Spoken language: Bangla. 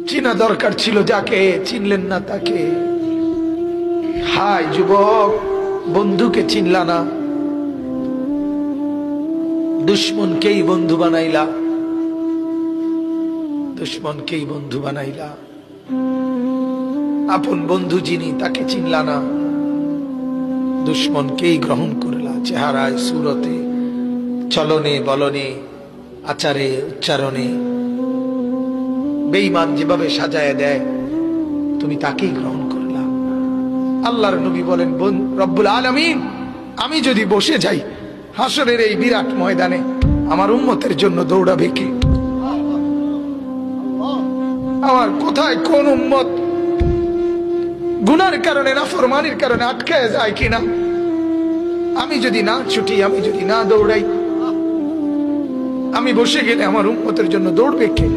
চিনা দরকার ছিল যাকে, চিনলেন না তাকে। হায় যুবক, বন্ধুকে চিনলা না, দুশ্মনকেই বন্ধু বানাইলা, দুশ্মনকেই বন্ধু বানাইলা। আপন বন্ধু যিনি তাকে চিনলা না, দুশ্মনকেই গ্রহণ করলা। চেহারায়, সুরতে, চলনে বলনে, আচারে উচ্চারণে বেঈমান যেভাবে সাজায় দেয়, তুমি তাকেই গ্রহণ করলা। আল্লাহর নবী বলেন, রব্বুল আলামিন, আমি যদি বসে যাই হাসরের এই বিরাট ময়দানে, আমার উম্মতের জন্য দৌড়াবে কে? আমার কোথায় কোন উম্মত গুনার কারণে, নাফরমানির কারণে আটকায় যায় কিনা? আমি যদি না ছুটি, আমি যদি না দৌড়াই, আমি বসে গেলে আমার উম্মতের জন্য দৌড়বে কে?